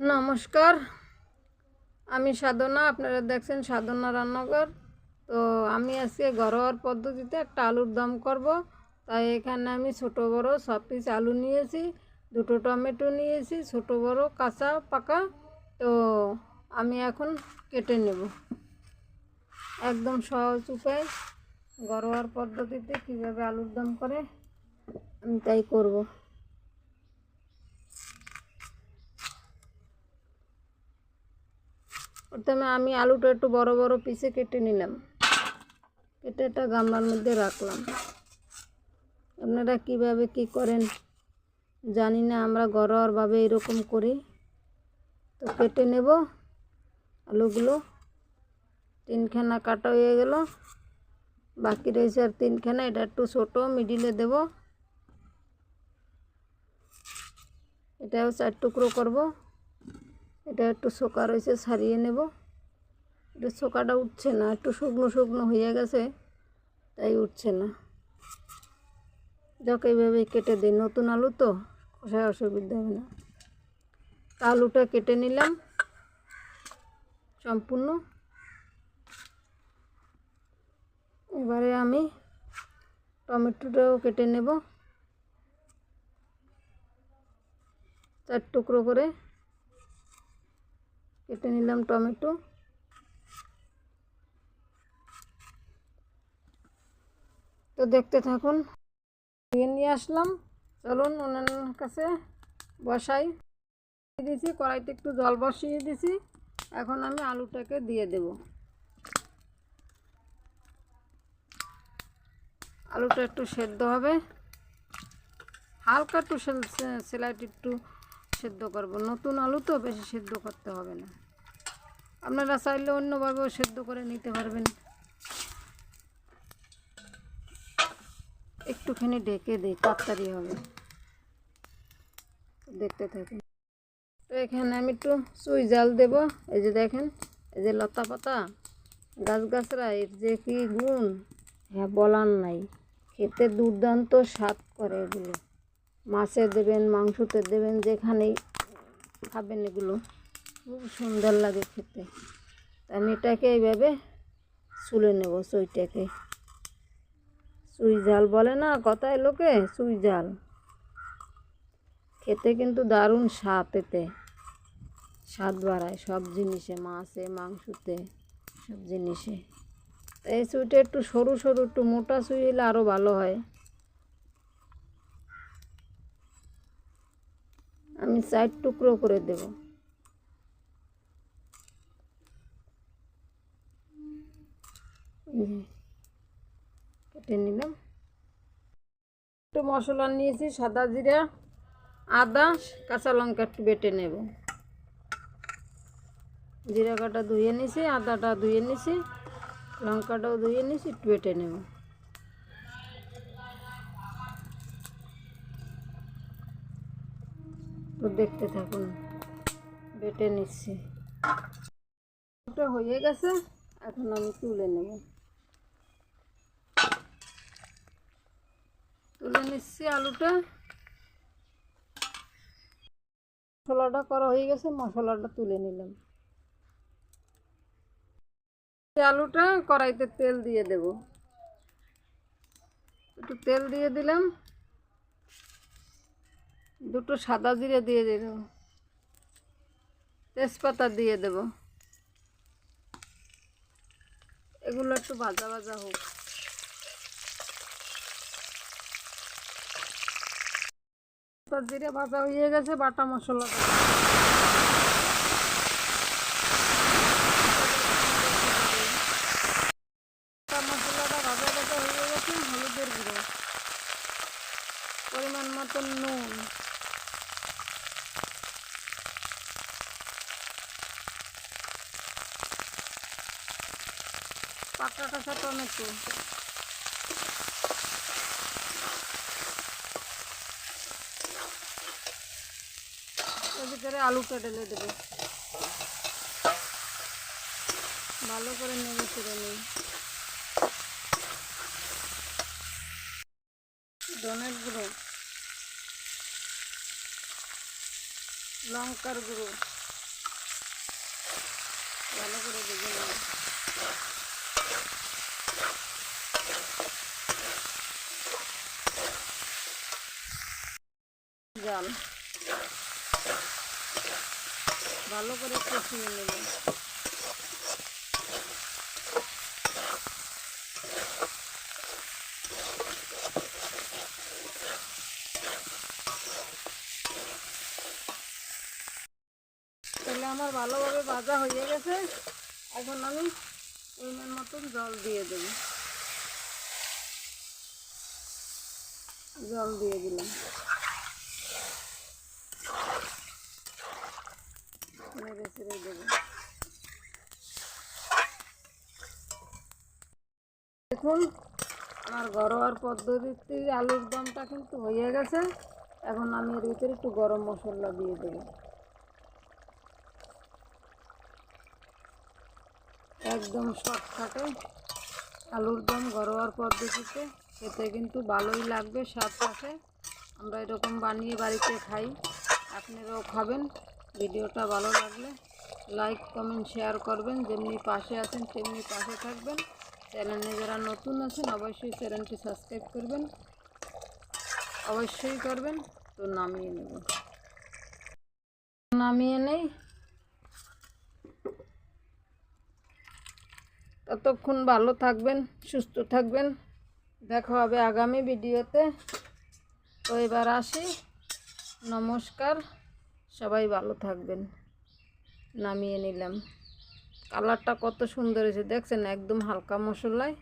নমস্কার, আমি সাধনা। আপনারা দেখছেন সাধনা রান্নাঘর। তো আমি আজকে ঘরোয়া পদ্ধতিতে একটা আলুর দম করব। তাই এখানে আমি ছোট বড় সব পিস আলু নিয়েছি, দুটো টমেটো নিয়েছি, ছোট বড় কাঁচা পাকা। তো আমি এখন কেটে নেব। একদম সহজ উপায়, ঘরোয়া পদ্ধতিতে কীভাবে আলুর দম করে আমি তাই করব। প্রথমে আমি আলুটা একটু বড় বড় পিসে কেটে নিলাম, কেটে একটা গামলার মধ্যে রাখলাম। আপনারা কিভাবে কি করেন জানি না, আমরা ঘরোয়াভাবে এরকম করি। তো কেটে নেব আলুগুলো। তিনখানা কাটা হয়ে গেল, বাকি রয়েছে আর তিনখানা। এটা একটু ছোট মিডিলে দেব। এটাও 4 টুকরো করব। এটা একটু শোকা রয়েছে, ছাড়িয়ে নেব। এটা শোকাটা উঠছে না, একটু শুকনো শুকনো হয়ে গেছে, তাই উঠছে না। যাকে এইভাবে কেটে দিই, নতুন আলু তো কষায় অসুবিধা হবে না। আলুটা কেটে নিলাম সম্পূর্ণ। এবারে আমি টমেটোটাও কেটে নেব 4 টুকরো করে কেটে নিলাম টমেটো। তো দেখতে থাকুন। নিয়ে আসলাম, চলুন ওনার কাছে বসাই। দিয়েছি কড়াইতে একটু জল বসিয়ে দিয়েছি। এখন আমি আলুটাকে দিয়ে দেব। আলুটা একটু সেদ্ধ হবে, হালকা একটু স্লাইট একটু সেদ্ধ করব। নতুন আলু তো বেশি সেদ্ধ করতে হবে না। আপনারা চাইলে অন্যভাবেও সেদ্ধ করে নিতে পারবেন। একটুখানি ঢেকে দিই, তাড়াতাড়ি হবে। দেখতে থাকুন। তো এখানে আমি একটু চুই জাল দেব। এই যে দেখেন, এই যে লতা পাতা গাছগাছরা, এর যে কি গুণ, হ্যাঁ বলার নাই। খেতে দুর্দান্ত স্বাদ করে এগুলো। মাছে দেবেন, মাংসতে দেবেন, যেখানেই খাবেন এগুলো খুব সুন্দর লাগে খেতে। আমি এটাকে এইভাবে ছুলে নেব। চুইটাকে চুই জাল বলে না কথায় লোকে, চুই জাল। খেতে কিন্তু দারুণ স্বাদ, এতে স্বাদ বাড়ায় সব জিনিসে, মাছে মাংসতে সব জিনিসে। এই চুইটা একটু সরু সরু, একটু মোটা চুই হলে আরও ভালো হয়। আমি 4 টুকরো করে দেব। কেটে নিলাম। একটু মশলা নিয়েছি, সাদা জিরা, আদা, কাঁচা লঙ্কা একটু বেটে নেব। জিরা কাটা ধুয়ে নিছি, আদাটা ধুয়ে নিছি, লঙ্কাটাও ধুয়ে নিছি, একটু বেটে নেব। তো দেখতে থাকুন, বেটে নিচ্ছি। ওটা হয়ে গেছে, এখন আমি তুলে নেব। তুলে নিচ্ছি আলুটা। মশলাটা করা হয়ে গেছে, মশলাটা তুলে নিলাম। আলুটা কড়াইতে তেল দিয়ে দেব। একটু তেল দিয়ে দিলাম, দুটো সাদা জিরে দিয়ে দেব, তেজপাতা দিয়ে দেব। এগুলো একটু ভাজা ভাজা হোক। জিরে ভাজা হয়ে গেছে, বাটা মশলাটা মশলাটা ভাজা ভাজা হয়ে গেছে। হলুদের গুঁড়ো, পরিমাণ মতন নুন, পাকা কাঁচা টমেটো, ভিতরে আলুটা ঢেলে দেবো। ভালো করে নেড়ে চেড়ে নিই। ধনের গুঁড়ো, লঙ্কার গুঁড়ো ভালো করে ভেজে নেব। জাল ভালো করে কষিয়ে নেব। তাহলে আমার ভালোভাবে ভাজা হয়ে গেছে। এখন আমি পরিমাণ মতন জল দিয়ে দেব। জল দিয়ে দিলাম। নেড়ে ছেড়ে দেবো। দেখুন আমার ঘরোয়ার পদ্ধতিতে আলুর দমটা কিন্তু হয়ে গেছে। এখন আমি এর ভিতরে একটু গরম মশলা দিয়ে দেবো। একদম শর্টকাটে আলুর দম ঘরোয়ার পদ্ধতিতে খেতে কিন্তু ভালোই লাগবে, স্বাদ আছে। আমরা এরকম বানিয়ে বাড়িতে খাই, আপনারাও খাবেন। ভিডিওটা ভালো লাগলে লাইক কমেন্ট শেয়ার করবেন। যেমনি পাশে আছেন তেমনি পাশে থাকবেন। চ্যানেলে যারা নতুন আছেন অবশ্যই চ্যানেলটি সাবস্ক্রাইব করবেন, অবশ্যই করবেন। তো নামিয়ে নেব, নামিয়ে নেই। ততক্ষণ ভালো থাকবেন, সুস্থ থাকবেন। দেখা হবে আগামী ভিডিওতে। তো এবার আসি, নমস্কার, সবাই ভালো থাকবেন। নামিয়ে নিলাম। কালারটা কত সুন্দর হয়েছে দেখছেন, একদম হালকা মশলায়।